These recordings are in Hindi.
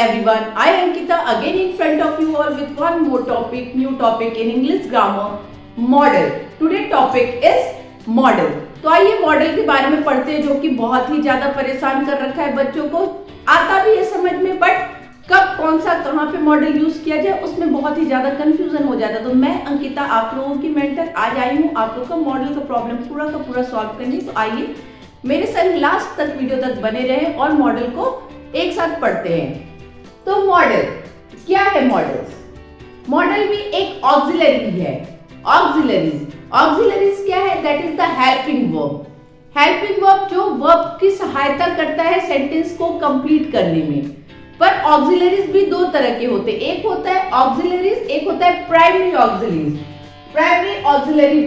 everyone, I Ankita again in front of you all with one more topic, new topic in English grammar, model. Today topic is model. तो आइए मॉडल के बारे में पढ़ते हैं जो कि बहुत ही ज्यादा परेशान कर रखा है बच्चों को। आता भी है समझ में बट कब कौन सा कहाँ पे मॉडल यूज किया जाए उसमें बहुत ही ज्यादा कंफ्यूजन हो जाता है। तो मैं अंकिता आप लोगों की मेंटर आज आई हूँ आप लोग का मॉडल का प्रॉब्लम पूरा का पूरा सॉल्व करने। तो आइए मेरे संग लास्ट तक वीडियो तक बने रहे और मॉडल को एक साथ पढ़ते हैं। तो मॉडल क्या है? मॉडल भी एक ऑक्सिलरी है। ऑक्सिलरीज क्या है? That is the helping verb जो वर्ब की सहायता करता है सेंटेंस को कंप्लीट करने में। पर ऑक्सिलरीज भी दो तरह के होते हैं, एक होता है ऑक्सिलरीज, एक होता है primary auxiliaries. Primary auxiliary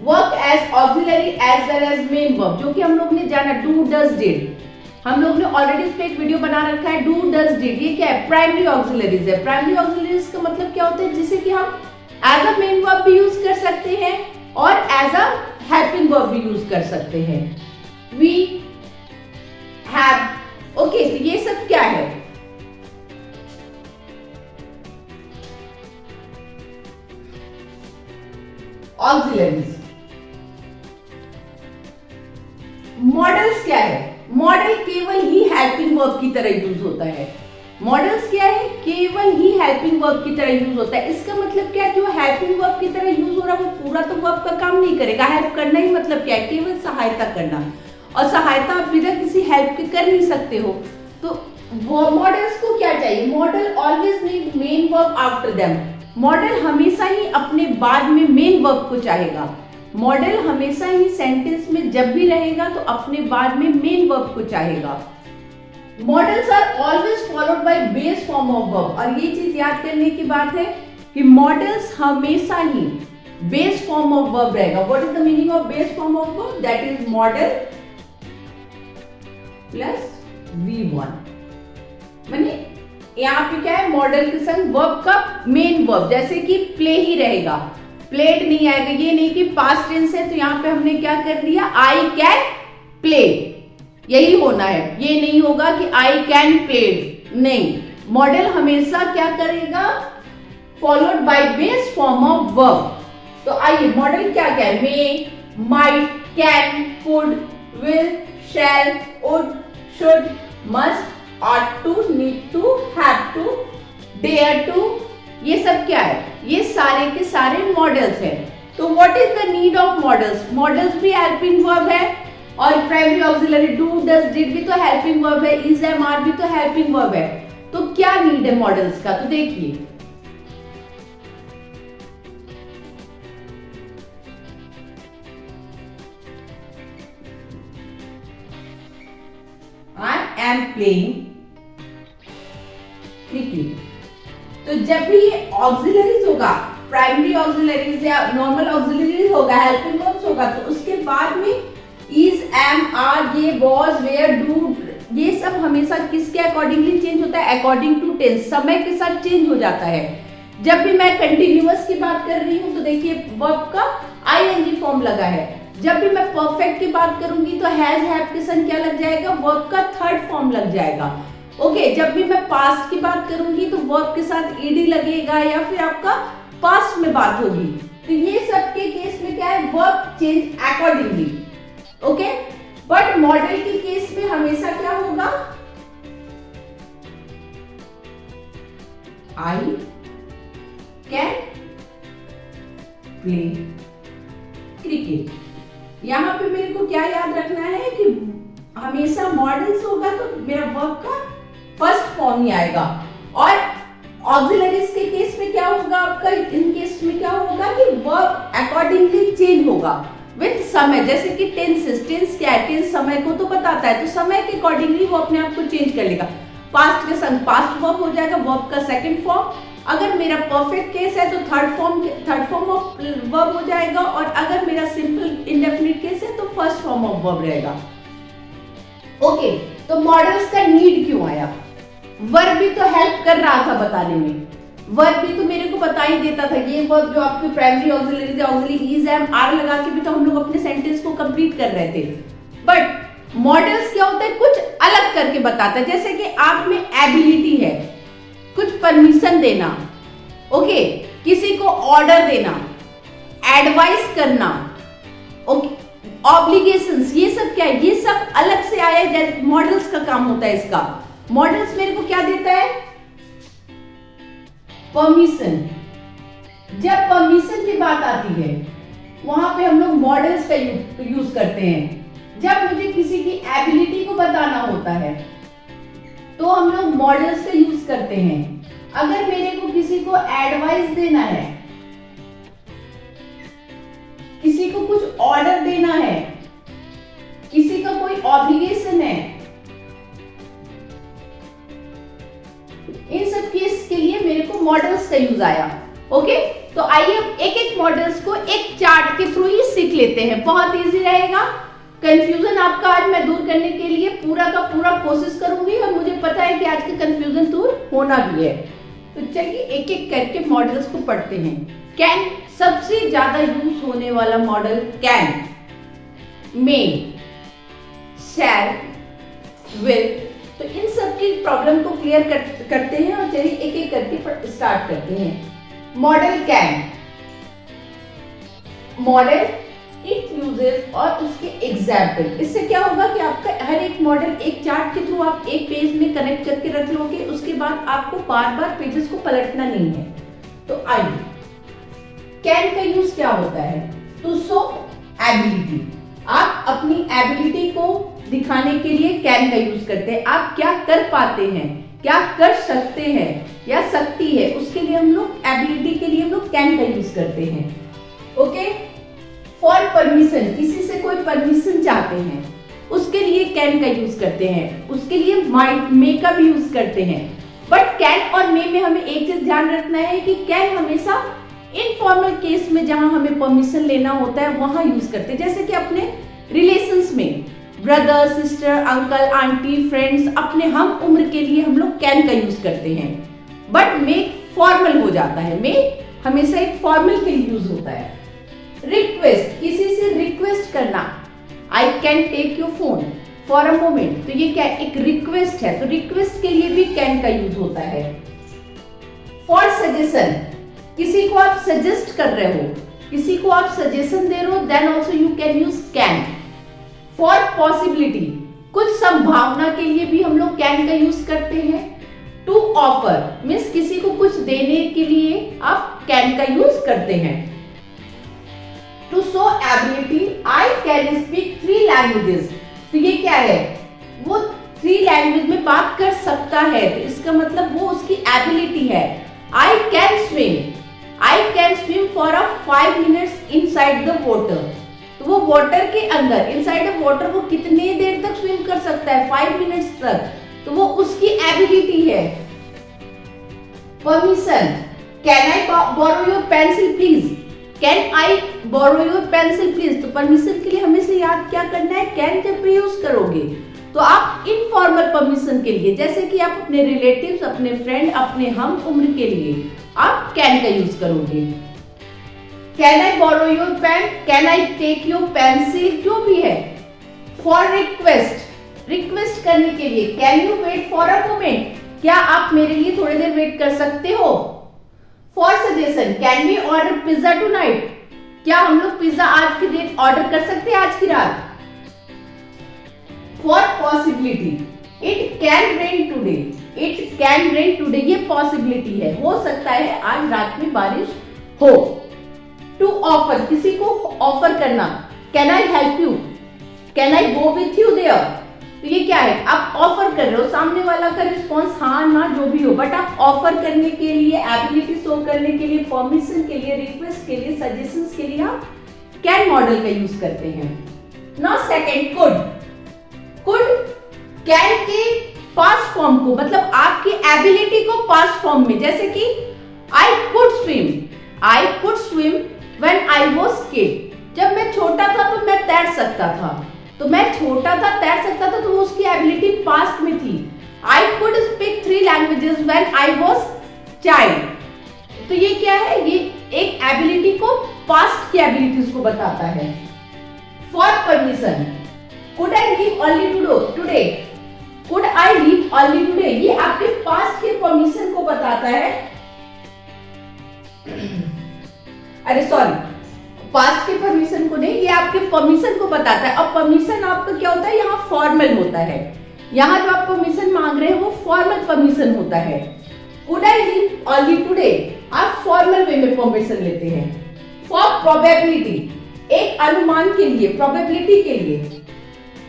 work as auxiliary as well as main verb, जो कि हम लोग ने जाना डू डज डिड। हम लोग ने ऑलरेडी इस पे एक वीडियो बना रखा है डू डज डिड। ये क्या है? प्राइमरी ऑक्सिलरीज है। प्राइमरी ऑक्सिलरीज का मतलब क्या होता है? जिसे कि हम एज अ मेन वर्ब भी यूज कर सकते हैं और एज अ हेल्पिंग वर्ब भी यूज कर सकते हैं। वी हैव, ओके, तो ये सब क्या है? ऑक्सिलरीज। मॉडल्स क्या है? मॉडल केवल ही हेल्पिंग वर्ब की तरह यूज होता है। मॉडल्स क्या है? केवल ही हेल्पिंग वर्ब की तरह यूज होता है। इसका मतलब क्या है? जो हेल्पिंग वर्ब की तरह यूज हो रहा है वो पूरा तो वर्ब का काम नहीं करेगा। हेल्प करना ही मतलब क्या है? केवल सहायता करना, और सहायता आप बिना किसी हेल्प के कर नहीं सकते हो। तो वो मॉडल्स को क्या चाहिए? Model always need main verb after them. Model हमेशा ही अपने बाद में मेन वर्ब को चाहेगा। मॉडल हमेशा ही सेंटेंस में जब भी रहेगा तो अपने बाद में मेन वर्ब को चाहेगा। Modals are always followed by base form of verb, और ये चीज याद करने की बात है कि मॉडल्स हमेशा ही बेस फॉर्म ऑफ वर्ब रहेगा। What is the meaning of base form of verb? That is model plus V1। माने यहाँ पे क्या है? मॉडल के संग वर्ब का मेन वर्ब, जैसे कि प्ले ही रहेगा, प्लेड नहीं आएगा। ये नहीं कि पास्ट टेंस है तो यहाँ पे हमने क्या कर दिया? आई कैन प्ले, यही होना है। ये नहीं होगा कि आई कैन प्लेड, नहीं। मॉडल हमेशा क्या करेगा? Followed by base form of verb. तो आइए मॉडल क्या क्या है? May, might, can, could, will, shall, would, should, must, ought to, need to, have to, dare to, ये सब क्या है? ये सारे के सारे मॉडल्स हैं। तो what is the need of models? Models भी हेल्पिंग वर्ब है और primary auxiliary do does did भी तो हेल्पिंग वर्ब है, इज एम आर भी तो हेल्पिंग वर्ब है। तो क्या नीड है मॉडल्स का? तो देखिए आई एम प्लेइंग क्रिकेट। तो जब भी ये ऑक्सिलरीज होगा, प्राइमरी ऑक्सिलरीज या नॉर्मल ऑक्सिलरीज होगा, हेल्पिंग वर्ब्स होगा, तो उसके बाद में इज, एम, आर, ये, वाज, वेयर, डू, ये सब हमेशा किसके अकॉर्डिंगली चेंज होता है? अकॉर्डिंग टू टेंस, समय के साथ चेंज हो जाता है। जब भी मैं कंटिन्यूअस की बात कर रही हूँ तो देखिए वर्ब का आईएनजी फॉर्म लगा है। जब भी मैं परफेक्ट की बात करूंगी तो हैज, हैव के संग क्या लग जाएगा? वर्ब का थर्ड फॉर्म लग जाएगा। ओके, जब भी मैं पास्ट की बात करूंगी तो वर्ब के साथ ईडी लगेगा या फिर आपका पास्ट में बात होगी। तो ये सब के केस में क्या है? Verb change accordingly. Okay, but model के केस में हमेशा क्या होगा? I can play cricket. यहां पे मेरे को क्या याद रखना है कि हमेशा मॉडल्स होगा तो मेरा वर्ब का फर्स्ट फॉर्म ही आएगा। और ऑक्सिलरीज के केस में क्या होगा आपका? इन केस में क्या होगा कि वर्ब अकॉर्डिंगली चेंज होगा विद समय। जैसे कि टेंस क्या है? टेंस समय को तो बताता है, तो समय के अकॉर्डिंगली वो अपने आप को चेंज कर लेगा। पास्ट के संग पास्ट वर्ब हो जाएगा, वर्ब का सेकंड फॉर्म। अगर मेरा परफेक्ट केस है तो थर्ड फॉर्म ऑफ वर्ब हो जाएगा, और अगर मेरा सिंपल इंडेफिनिट केस है तो फर्स्ट फॉर्म ऑफ वर्ब रहेगा। ओके, तो मॉडल्स का नीड क्यों आया? वर्ब भी तो हेल्प कर रहा था बताने में। वर्ब भी तो मेरे को बता ही देता था। ये वर्ब जो आपके primary auxiliary is, am, are लगा के भी तो हम लोग अपने सेंटेंस को कंप्लीट कर रहे थे। बट मॉडल्स क्या होता है, कुछ अलग करके बताता है। जैसे कि आप में एबिलिटी है कुछ परमिशन देना, ओके, किसी को ऑर्डर देना, एडवाइस करना, ओके, ऑब्लिगेशंस, ये सब क्या है, ये सब अलग से आया है, मॉडल्स का काम होता है इसका। मॉडल्स मेरे को क्या देता है, परमिशन। जब परमिशन की बात आती है वहां पे हम लोग मॉडल्स का यूज करते हैं। जब मुझे किसी की एबिलिटी को बताना होता है तो हम लोग मॉडल्स का यूज करते हैं। अगर मेरे को किसी को एडवाइस देना है, किसी को कुछ ऑर्डर देना है, किसी का कोई ऑब्लिगेशन है, इन सब केस के लिए मेरे को मॉडल्स का यूज आया। ओके, तो आइए अब एक एक मॉडल्स को एक चार्ट के थ्रू ही सीख लेते हैं, बहुत इजी रहेगा। कंफ्यूजन आपका आज मैं दूर करने के लिए पूरा का पूरा कोशिश करूंगी और मुझे पता है कि आज का कंफ्यूजन दूर होना भी है। तो चलिए एक एक करके मॉडल्स को पढ़ते हैं। कैन, सबसे ज्यादा यूज होने वाला modal can, may, shall, will. तो इन सब की प्रॉब्लम को क्लियर करते हैं और चलिए एक एक करके स्टार्ट करते हैं। Model can, model it uses और उसके एग्जाम्पल। इससे क्या होगा कि आपका हर एक मॉडल एक चार्ट के थ्रू आप एक पेज में कनेक्ट करके रख लोगे, उसके बाद आपको बार बार पेजेस को पलटना नहीं है। तो आइए, कैन का यूज क्या होता है, टू शो एबिलिटी। आप अपनी एबिलिटी को दिखाने के लिए कैन का यूज करते हैं। आप क्या कर पाते हैं, क्या कर सकते हैं या सकती है, उसके लिए हम लोग एबिलिटी के लिए हम लोग कैन का यूज करते हैं। ओके, फॉर परमिशन, किसी से कोई परमिशन चाहते हैं उसके लिए कैन का यूज करते हैं, उसके लिए मे का भी यूज करते हैं। बट कैन और मे में हमें एक चीज ध्यान रखना है कि कैन हमेशा इनफॉर्मल केस में जहां हमें परमिशन लेना होता है वहां यूज करते हैं। जैसे कि अपने रिलेशंस में brother, sister, uncle, aunty, friends, अपने हम उम्र के लिए हम लोग कैन का यूज करते हैं। बट मे फॉर्मल हो जाता है, मे हमेशा एक फॉर्मल के लिए यूज होता है। रिक्वेस्ट, किसी से रिक्वेस्ट करना, I can take your phone for a moment, तो ये क्या एक रिक्वेस्ट है, तो रिक्वेस्ट के लिए भी कैन का यूज होता है। फॉर सजेशन, किसी को आप सजेस्ट कर रहे हो, किसी को आप सजेशन दे रहे हो, then also you can use can. For possibility, कुछ संभावना के लिए भी हम लोग कैन का यूज करते हैं। टू ऑफर मीन्स किसी को कुछ देने के लिए आप कैन का यूज करते हैं। To show ability, I can speak 3 languages, तो ये क्या है, वो 3 लैंग्वेज में बात कर सकता है, तो इसका मतलब वो उसकी एबिलिटी है। I can swim for a 5 minutes inside the water, तो वो वाटर के अंदर, इनसाइड द वाटर वो कितने देर तक स्विम कर सकता है, 5 मिनट्स तक, तो वो उसकी एबिलिटी है। Permission, can I borrow your pencil please, can I borrow your pencil please, तो परमिशन के लिए हमेशा याद क्या करना है, कैन जब भी यूज करोगे तो आप इनफॉर्मल परमिशन के लिए, जैसे कि आप अपने रिलेटिव्स, अपने फ्रेंड, अपने हम उम्र के लिए आप कैन का यूज करोगे। Can I borrow your pen, can I take your pencil, जो भी है। फॉर रिक्वेस्ट, रिक्वेस्ट करने के लिए, can you wait for a moment, क्या आप मेरे लिए थोड़ी देर वेट कर सकते हो। For suggestion, can we order pizza tonight, क्या हम लोग पिज्जा आज की डेट ऑर्डर कर सकते हैं आज की रात। For possibility, it can rain today, it can rain today, ये पॉसिबिलिटी है, हो सकता है आज रात में बारिश हो। टू ऑफर, किसी को ऑफर करना, can I help you, can I go with you there, तो ये क्या है, आप ऑफर कर रहे हो, सामने वाला का रिस्पॉन्स हाँ ना जो भी हो, बट आप ऑफर करने के लिए, एबिलिटी शो करने के लिए, परमिशन के लिए, रिक्वेस्ट के लिए, सजेशंस के लिए आप कैन मॉडल का यूज करते हैं। नाउ सेकंड, कुड कैन के पास्ट फॉर्म को, मतलब आपकी एबिलिटी को पास्ट फॉर्म में, जैसे कि I could swim when I was kid, जब मैं छोटा था तो मैं तैर सकता था, तो मैं छोटा था तैर सकता था, तो उसकी एबिलिटी पास्ट में थी। I could speak 3 languages when I was child, तो ये क्या है, ये एक एबिलिटी को, पास्ट की एबिलिटीज को बताता है। For permission, could I leave early today, could I leave early today, ये आपके पास्ट के परमिशन को बताता है। अरे सॉरी, पास्ट के परमिशन को नहीं, ये आपके परमिशन को बताता है। अब परमिशन आपका क्या होता है, यहाँ फॉर्मल होता है। यहाँ जो आप परमिशन मांग रहे हैं वो फॉर्मल परमिशन होता है। Could I leave early today, आप फॉर्मल वे में परमिशन लेते हैं। फॉर प्रोबेबिलिटी, एक अनुमान के लिए, प्रोबेबिलिटी के लिए,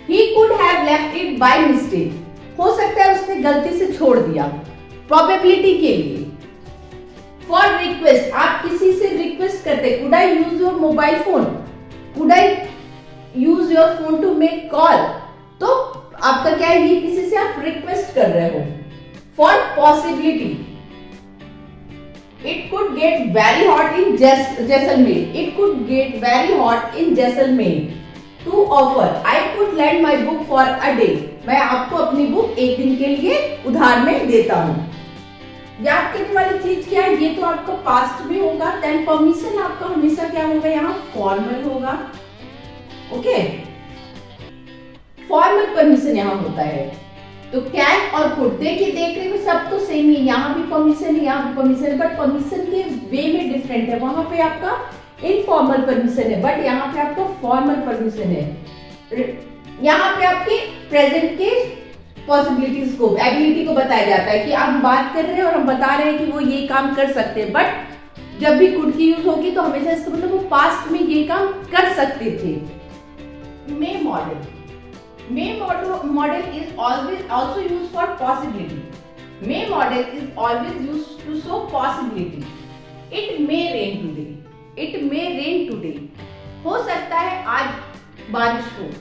he could have left it by mistake, हो सकता है उसने गलती से छोड़ दिया, प्रोबेबिलिटी के लिए। फॉर रिक्वेस्ट, आप किसी से रिक्वेस्ट करते, could I use your mobile phone, could I use your phone to make call, तो आपका क्या है, ये किसी से आप रिक्वेस्ट कर रहे हो। For possibility, it could get very hot in Jaisalmer, it could get very hot in Jaisalmer. To offer, I could lend my book for a day, मैं आपको अपनी बुक एक दिन के लिए उधार में देता हूं। याद करने वाली चीज क्या है, ये तो आपका पास्ट में होगा, देन परमिशन आपका हमेशा क्या होगा, यहाँ फॉर्मल होगा। ओके, फॉर्मल परमिशन यहाँ होता है। तो कैन और कुड, देखिए देखने में सब तो सेम ही, यहाँ भी परमिशन है, यहाँ भी परमिशन है, बट परमिशन के वे में डिफरेंट है। वहां पे आपका इनफॉर्मल परमिशन है, बट यहाँ पे आपका फॉर्मल परमिशन है। यहाँ पे आपके प्रेजेंट के पॉसिबिलिटीज को, एबिलिटी को बताया जाता है कि आप बात कर रहे हैं और हम बता रहे हैं कि वो ये काम कर सकते हैं, बट जब भी कुड की यूज होगी तो हमेशा इसका मतलब वो पास्ट में ये काम कर सकते थे। मे model, may model is always also used for possibility. May model is always used to show possibility. It may rain today. It may rain today. हो सकता है आज बारिश हो।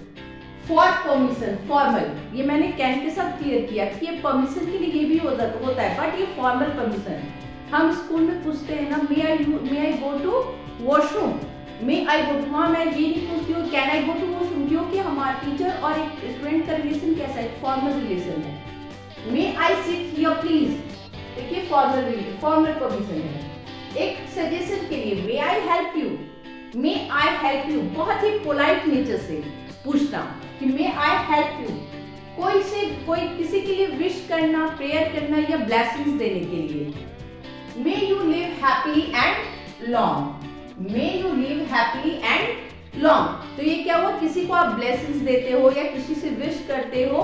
For permission, formal, ये मैंने कैन के साथ क्लियर किया कि ये परमिशन के लिए ये भी होता है, बट ये फॉर्मल परमिशन। हम स्कूल में पूछते हैं ना, may I go to washroom, may I go to, वहाँ मैं ये नहीं पूछती हूँ can I go to washroom, क्योंकि हमारा टीचर और एक स्टूडेंट का रिलेशन कैसा है, फॉर्मल रिलेशन है। May I sit here please, देखिए फॉर्मल परमिशन है। एक सजेशन के लिए may I help you, may I help you, बहुत ही पोलाइट नेचर से पूछना कि मे आई हेल्प यू, कोई किसी के लिए विश करना, प्रेयर करना या ब्लेसिंग्स देने के लिए। May you live happily and long, may you live happily and long, तो ये क्या हुआ, किसी को आप ब्लेसिंग्स देते हो या किसी से विश करते हो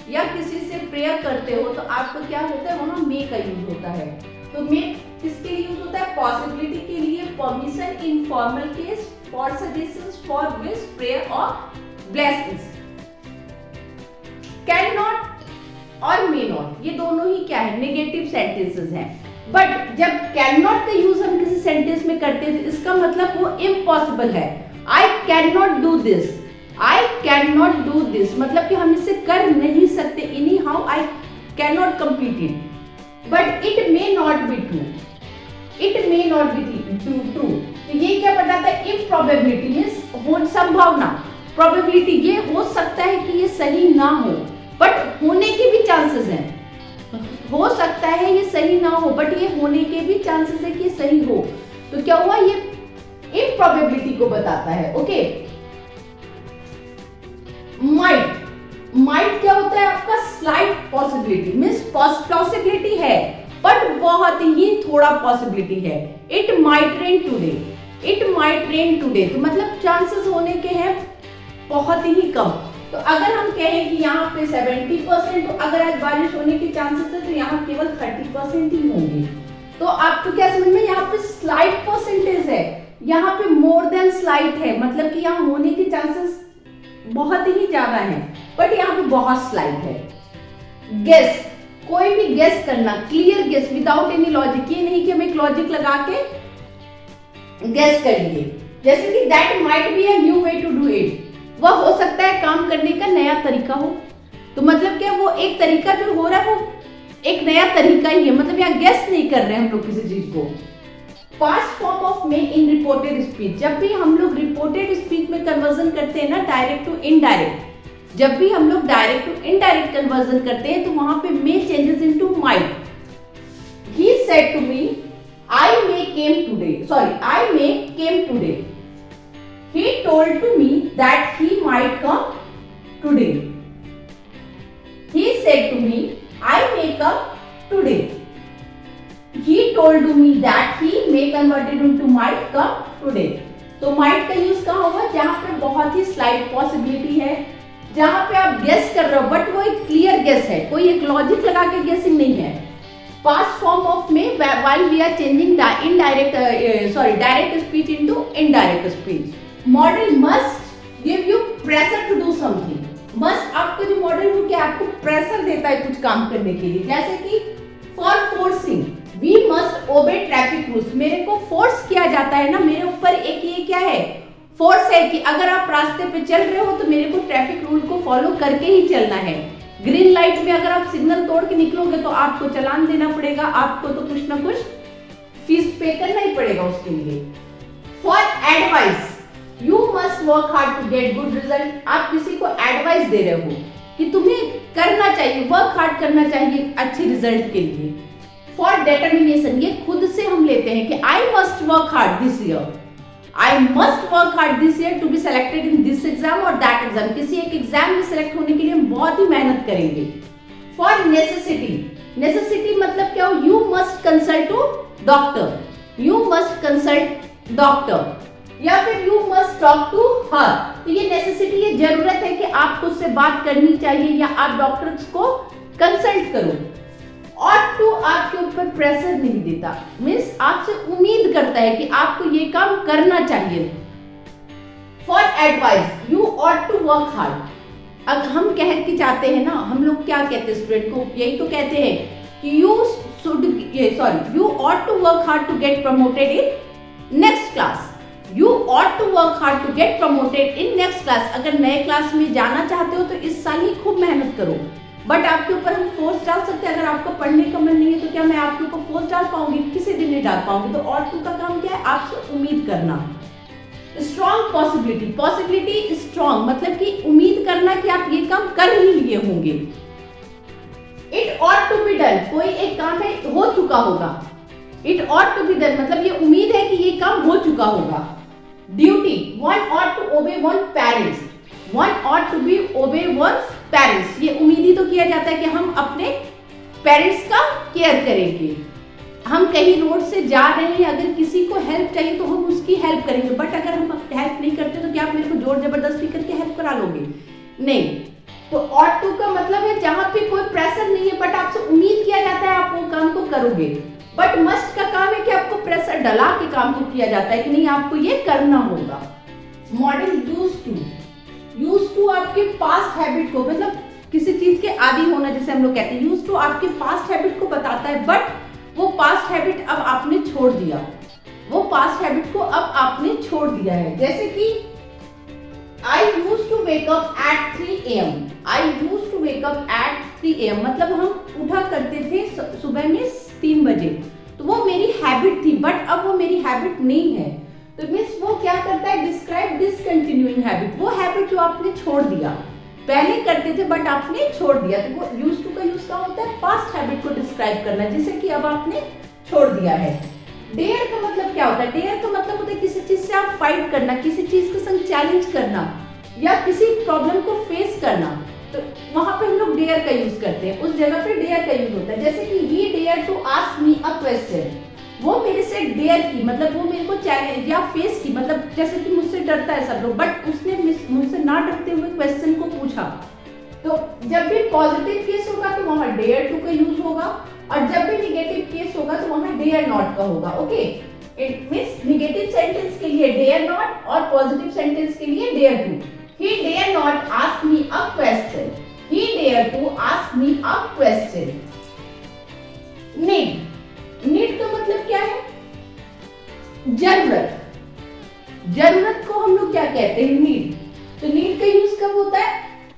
या किसी से प्रेयर करते हो, तो आपको क्या होता है, वहां मे का यूज होता है। तो मे किसके लिए यूज होता है, पॉसिबिलिटी के लिए, permission in formal case, for suggestions, for wish, prayer और ब्लेसिंग्स। कैन नॉट और मे नॉट, ये दोनों ही क्या है, नेगेटिव सेंटेंसेस हैं। बट जब कैन नॉट का यूज हम किसी सेंटेंस में करते हैं, इसका मतलब वो इम्पॉसिबल है। I can not do this, I can not do this, मतलब कि हम इसे कर नहीं सकते, any how I can not complete it. But it may not be true, it may not be true, तो ये क्या बताता है, इम्प्रॉबेबिलिटी मींस संभावना, प्रोबेबिलिटी, ये हो सकता है कि ये सही ना हो, बट होने के भी चांसेस हैं। हो सकता है ये सही ना हो, बट ये होने के भी चांसेस है कि सही हो, तो क्या हुआ, ये इम्प्रॉबेबिलिटी को बताता है। ओके, माइट क्या होता है आपका, स्लाइट पॉसिबिलिटी, मींस पॉसिबिलिटी है बट बहुत ही थोड़ा पॉसिबिलिटी है। It might rain today, it might rain today, तो मतलब चांसेस होने के हैं बहुत ही कम। तो अगर हम कहें कि यहाँ पे 70%, तो अगर आज बारिश होने के चांसेस है तो यहाँ केवल 30% ही होंगे। तो आपको क्या समझ में, यहाँ पे स्लाइट परसेंटेज है, यहाँ पे मोर देन स्लाइट है, मतलब कि यहाँ होने के चांसेस बहुत ही ज्यादा है, बट यहाँ पे बहुत स्लाइट है। गेस, कोई भी गेस करना, clear guess without any logic, ये नहीं कि हम एक लॉजिक लगा के गेस करेंगे, जैसे कि that might be a new way to do it, वह हो सकता है काम करने का नया तरीका हो, तो मतलब क्या, वो एक तरीका जो हो रहा है वो एक नया तरीका ही है, मतलब यहाँ गेस नहीं कर रहे हैं हम लोग किसी चीज को। Past form of May in reported speech, जब भी हम लोग रिपोर्टेड स्पीच में कन्वर्जन करते हैं ना, डायरेक्ट टू इनडायरेक्ट, जब भी हम लोग डायरेक्ट टू इनडायरेक्ट कन्वर्जन करते हैं तो वहां पे may changes into might. He said to me I may came today, sorry I may came today, he told to me that he might come बहुत ही स्लाइट पॉसिबिलिटी है जहां पे आप गेस कर रहे हो, बट वो एक क्लियर गेस है, कोई एक लॉजिक लगा के गेसिंग नहीं है। पास्ट फॉर्म ऑफ में while we are changing direct speech into indirect speech. Modal must give you pressure to do something. Must आपको जो मॉडल वो क्या आपको प्रेशर देता है कुछ काम करने के लिए, जैसे कि for forcing we must obey traffic rules. मेरे को फोर्स किया जाता है ना, मेरे ऊपर एक ये क्या है फोर्स है कि अगर आप रास्ते पे चल रहे हो तो मेरे को ट्रैफिक रूल को फॉलो करके ही चलना है। ग्रीन लाइट में अगर आप सिग्नल तोड़ के निकलोगे तो आपको चालान देना पड़ेगा, आपको तो कुछ ना कुछ फीस पे करना ही पड़ेगा उसके लिए। For advice you must work hard to get good result. आप किसी को एडवाइस दे रहे हो कि तुम्हें करना चाहिए, वर्क हार्ड करना चाहिए अच्छे रिजल्ट के लिए। फॉर डिटर्मिनेशन ये खुद से हम लेते हैं कि I must work hard this year, I must work hard this year to be selected in this exam और दैट एग्जाम। किसी एक एग्जाम में सेलेक्ट होने के लिए हम बहुत ही मेहनत करेंगे। फॉर नेसेसिटी, नेसेसिटी मतलब क्या हो, you must consult to doctor, you must consult doctor, या फिर you must talk to her. तो ये नेसेसिटी, ये जरूरत है कि आपको उससे बात करनी चाहिए या आप डॉक्टर्स को कंसल्ट करो। और टू आपके ऊपर प्रेशर नहीं देता, मीन्स आपसे उम्मीद करता है कि आपको ये काम करना चाहिए। For advice you ought to work hard. अब हम कह के चाहते हैं ना, हम लोग क्या कहते हैं स्टूडेंट को, यही तो कहते हैं कि you ought to work hard to get promoted in next class, you ought to work hard to get promoted in next class. अगर नए क्लास में जाना चाहते हो तो इस साल ही खूब मेहनत करो। बट आपके ऊपर हम फोर्स डाल सकते हैं, अगर आपका पढ़ने का मन नहीं है तो क्या मैं आपके ऊपर फोर्स डाल पाऊंगी, किसी दिन नहीं डाल पाऊंगी। तो और टू का काम क्या है, आपसे उम्मीद करना। स्ट्रॉन्ग पॉसिबिलिटी, पॉसिबिलिटी स्ट्रॉन्ग मतलब कि उम्मीद करना कि आप ये काम कर ही लिए होंगे। It ought to be done, कोई एक काम है हो चुका होगा, it ought to be done मतलब ये उम्मीद है कि ये काम हो चुका होगा। Duty, one ought to obey one parents, one ought to be obey one parents. ये उम्मीद ही तो किया जाता है कि हम अपने पेरेंट्स का केयर करेंगे। हम कहीं रोड से जा रहे हैं, अगर किसी को हेल्प चाहिए तो हम उसकी हेल्प करेंगे, बट अगर हम हेल्प नहीं करते तो क्या आप मेरे को जोर जबरदस्ती करके हेल्प करा लोगे, नहीं। तो ऑट टू का मतलब है जहां पे कोई प्रेशर नहीं है बट आपसे उम्मीद किया जाता है आप वो काम को करोगे। बट मस्ट का काम है कि आपको प्रेशर डला के काम को किया जाता है कि नहीं आपको ये करना होगा। मॉडल यूज टू आपके पास्ट हैबिट को, मतलब किसी चीज के आदी होना जैसे हम लोग कहते हैं, यूज टू आपके पास्ट हैबिट को बताता है, बट वो पास्ट हैबिट अब आपने छोड़ दिया, वो पास्ट हैबिट को अब आपने छोड़ दिया है। जैसे कि I used to wake up at 3 AM, I used to wake up at 3 AM मतलब हम उठा करते थे सुबह में 3 बजे, तो वो मेरी हैबिट थी, बट अब वो मेरी हैबिट नहीं है। तो मीन्स वो क्या करता है, डिस्क्राइब डिसकंटिन्यूइंग हैबिट, वो हैबिट जो आपने छोड़ दिया, पहले करते थे बट आपने छोड़ दिया। तो वो यूज टू का यूज क्या होता है, पास्ट हैबिट को डिस्क्राइब करना, जैसे कि अब आपने छोड़ दिया है। डेयर का मतलब क्या होता है, डेयर का मतलब होता है किसी चीज से आप फाइट करना, किसी चीज के संग चैलेंज करना या किसी प्रॉब्लम को फेस करना, तो वहां पे हम लोग डेयर का यूज करते हैं, उस जगह पे डेयर का यूज होता है। जैसे कि he dare to ask me a question, वो मेरे से डेयर की मतलब वो मेरे को चैलेंज या फेस की, मतलब जैसे कि मुझसे डरता है सब लोग, बट उसने मुझसे ना डरते हुए क्वेश्चन को पूछा। तो जब भी पॉजिटिव केस होगा तो वहां डेयर टू का यूज होगा, और जब भी निगेटिव केस होगा तो वहां डेयर नॉट का होगा। Okay, it means negative sentence के लिए डेयर नॉट और पॉजिटिव सेंटेंस के लिए dare to. He dare not ask me a question. He dare to ask me a question. Need. Need का मतलब क्या है, जरूरत। जरूरत को हम लोग क्या कहते हैं, नीड। तो नीड का यूज कब होता है,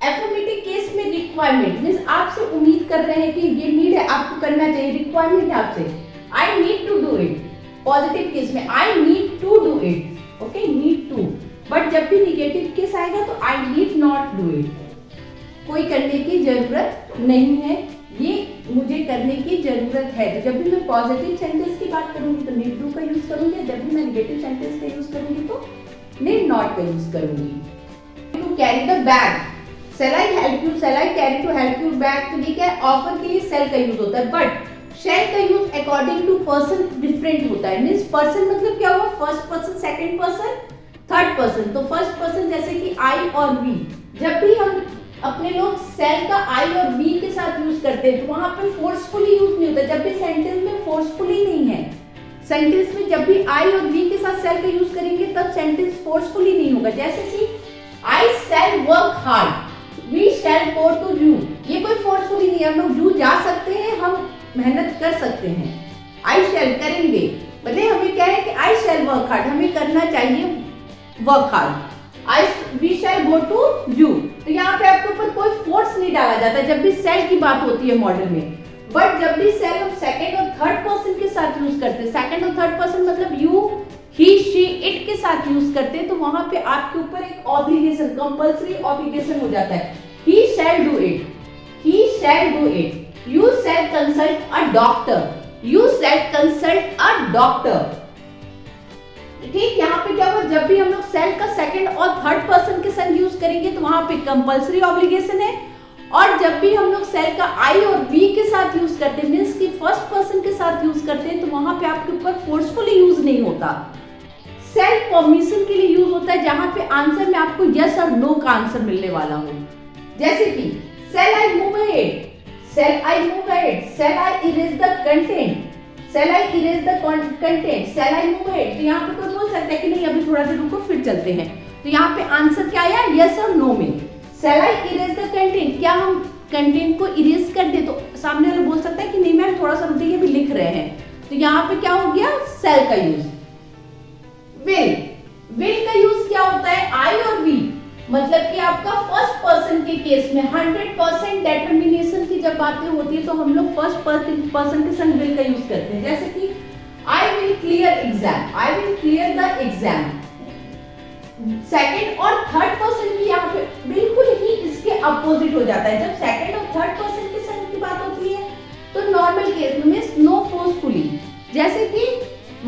एफर्मेटिव केस में रिक्वायरमेंट, मींस आपसे उम्मीद कर रहे हैं कि ये नीड है, आपको करना चाहिए, रिक्वायरमेंट है आपसे, I need to do it. Positive case में I need to do it, okay, need to. But जब भी निगेटिव केस आएगा तो I need not do it, कोई करने की जरूरत नहीं है, ये मुझे करने की जरूरत है। तो जब भी मैं पॉजिटिव सेंटेंस की बात करूंगी तो नीड टू का यूज करूंगी, जब भी मैं निगेटिव सेंटेंस का यूज करूंगी तो नीड नॉट का यूज करूंगी। To carry the bag, shall I help you, shall I carry to help you bag, तो ये क्या है, ऑफर के लिए shall का यूज होता है, बट shall का use according to person different होता है। मींस पर्सन मतलब क्या हुआ, first person, second person, third person, तो फर्स्ट पर्सन जैसे कि आई और वी, जब भी हम अपने लोग सेल का आई और वी के साथ यूज करते हैं तो वहां पे फोर्सफुली यूज नहीं होता। जब भी सेंटेंस में फोर्सफुली नहीं है, सेंटेंस में जब भी आई और वी के साथ सेल का यूज करेंगे तब सेंटेंस फोर्सफुली नहीं होगा। जैसे कि I shall work hard, we shall go to zoo, ये कोई फोर्सफुली नहीं है, हम लोग जू जा सकते हैं, हम मेहनत कर सकते हैं। आई शैल करेंगे, मतलब हमें क्या है कि आई शैल वर्क हार्ड, हमें करना चाहिए work hard. I we shall go to zoo, तो यहाँ पे आपके ऊपर कोई फोर्स नहीं डाला जाता जब भी सेल की बात होती है मॉडल में। बट जब भी सेल हम सेकंड और थर्ड पर्सन के साथ यूज करते हैं, सेकंड और थर्ड पर्सन मतलब यू, ही, शी, इट के साथ यूज करते हैं, तो वहां पे आपके ऊपर एक ऑब्लिगेशन, कंपल्सरी ऑब्लिगेशन हो जाता है। He shall do it, he shall do it, you shall consult a doctor, you shall consult a doctor. ठीक, यहाँ पे क्या हुआ, जब भी हम लोग सेल का सेकंड और थर्ड पर्सन के संग यूज करेंगे तो वहां पे कंपल्सरी ऑब्लिगेशन है, और जब भी हम लोग सेल का आई और वी के साथ यूज करते हैं, मींस कि फर्स्ट पर्सन के साथ यूज करते हैं, तो वहां पे आपके ऊपर फोर्सफुली यूज नहीं होता। सेल परमिशन के लिए यूज होता है, जहां पे आंसर में आपको यस और नो का आंसर मिलने वाला हो। जैसे कि shall I move ahead, shall I move ahead, shall I erase the content, shall I erase the content, shall I move ahead. तो यहाँ पे कोई बोल सकता है कि नहीं अभी थोड़ा देर रुको फिर चलते हैं, तो यहाँ पे आंसर क्या आया, यस और नो में। Shall I erase the content, क्या हम कंटेंट को इरेज कर दे, तो सामने वाला बोल सकता है कि नहीं मैम थोड़ा सा रुकिए अभी लिख रहे हैं, तो यहाँ पे क्या हो गया, सेल का यूज। विल, विल का यूज क्या होता है, आई और वी, मतलब कि आपका फर्स्ट पर्सन के केस में 100% डेटर्मिनेशन की जब बातें होती है तो हम लोग फर्स्ट पर्सन के संग विल का यूज करते हैं। जैसे कि I will clear exam, I will clear the exam. Second और थर्ड पर्सन की यहाँ पे बिल्कुल ही इसके अपोजिट हो जाता है। जब सेकंड और थर्ड पर्सन के संग की बात होती है तो नॉर्मल केस में नो फोर्सफुली, जैसे कि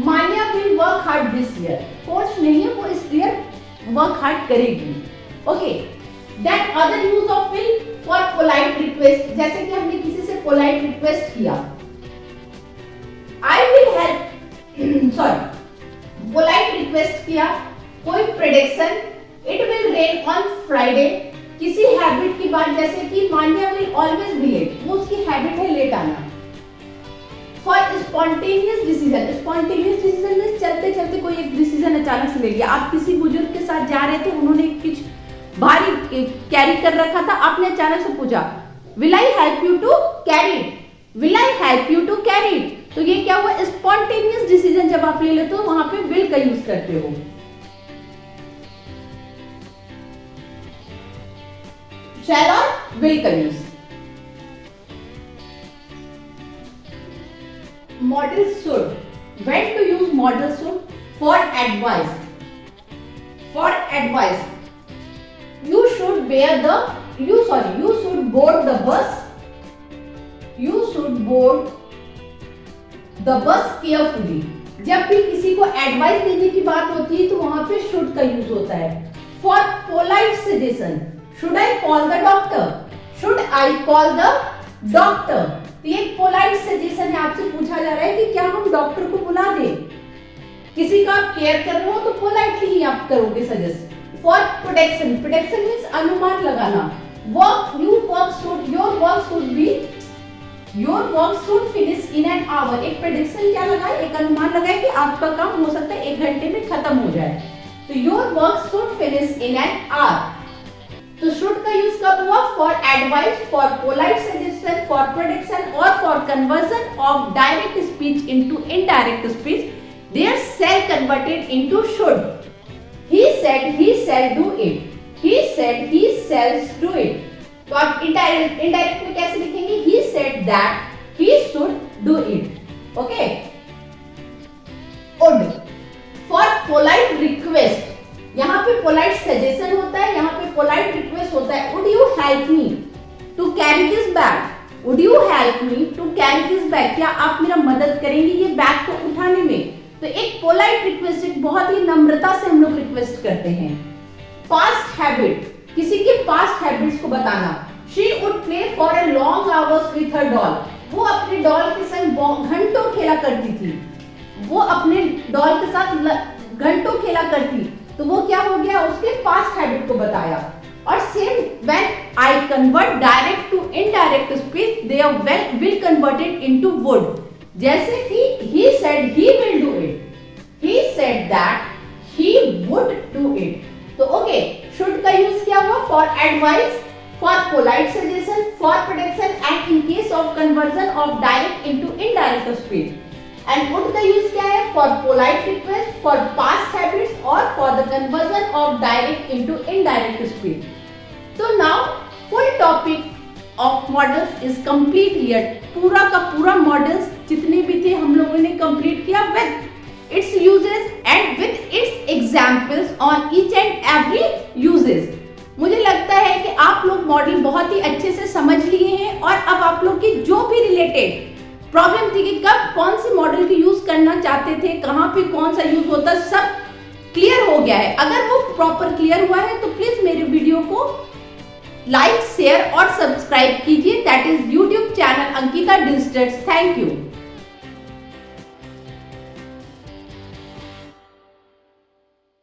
Manya will work hard this year, force नहीं है, वो इस ईयर वर्क हार्ड करेगी। Okay, then other use of will for polite request, जैसे कि हमने किसी से पोलाइट रिक्वेस्ट किया, I will help, sorry polite request किया, कोई prediction, it will rain on Friday, किसी हैबिट की बात, जैसे कि Manya will always be late, वो उसकी हैबिट है लेट आना। For spontaneous decision, spontaneous decision में चलते चलते कोई एक डिसीजन अचानक से ले लिया, आप किसी बुजुर्ग के साथ जा रहे थे, उन्होंने कुछ भारी कैरी कर रखा था, आपने अचानक से पूछा will I help you to carry it, will I help you to carry it, तो ये क्या हुआ, स्पॉन्टेनियस डिसीजन जब आप ले लेते हो वहां पे विल का यूज करते हो। शैल और विल का use. Model should, when to use model should, for advice, for advice, you should you should board the bus, you should board the bus carefully। जब भी किसी को एडवाइस देने की बात होती है तो वहां पे should का यूज होता है। For polite suggestion, should I call the doctor, should I call the doctor, ये एक पोलाइट सजेशन है, आपसे पूछा जा रहा है कि क्या हम डॉक्टर को बुला दें, किसी का आप केयर कर रहे हो तो पोलाइटली ही आप करोगे suggest. For protection, protection means अनुमान लगाना, work you work should, your work should finish in an our, एक प्रेडिक्शन क्या लगाए, एक अनुमान लगाए कि आपका काम हो सकता है 1 घंटे में खत्म हो जाए, तो your work should finish in an hour. तो शुड का यूज कब हुआ, for advice, for polite suggestion, for prediction और for conversion of direct speech into indirect speech, there shall converted into should. He said he shall do it, he said he shall do it, तो आप इनडायरेक्ट में कैसे लिखेंगे, he said that he should do it. Okay, would, for polite request, यहाँ पे पोलाइट सजेशन होता है, यहाँ पे पोलाइट रिक्वेस्ट होता है। Would you help me to carry this bag, would you help me to carry this bag, क्या आप मेरा मदद करेंगे ये बैग को उठाने में, तो एक पोलाइट रिक्वेस्ट, एक बहुत ही नम्रता से हम लोग रिक्वेस्ट करते हैं। पास्ट हैबिट, किसी के पास्ट हैबिट्स को बताना, she would play for a long hours with her doll, वो अपने डॉल के संग घंटों खेला करती थी, वो अपने डॉल के साथ घंटों खेला करती। तो वो क्या हो गया, उसके पास्ट हैबिट को बताया। और same when I convert direct to indirect speech they are will converted into would. जैसे कि he said he will do it, he said that he would do it। तो ओके, should का यूज क्या हुआ, for advice, for polite suggestion, for protection and in case of conversion of direct into indirect speech। and would का यूज क्या है, for polite request, for past habits और for the conversion of direct into indirect speech। तो now full topic of models is complete here। पूरा का पूरा मॉडल्स जितने भी थे हम लोगों ने कंप्लीट किया with its uses and with its examples on each and every uses। मुझे लगता है कि आप लोग मॉडल बहुत ही अच्छे से समझ लिए हैं और अब आप लोग की जो भी रिलेटेड प्रॉब्लम थी कि कब कौन सी मॉडल की यूज करना चाहते थे, कहाँ पे कौन सा यूज होता, सब क्लियर हो गया है। अगर वो प्रॉपर क्लियर हुआ है तो प्लीज मेरे वीडियो को लाइक, शेयर और सब्सक्राइब कीजिए। That is YouTube channel Ankita digitals. Thank you.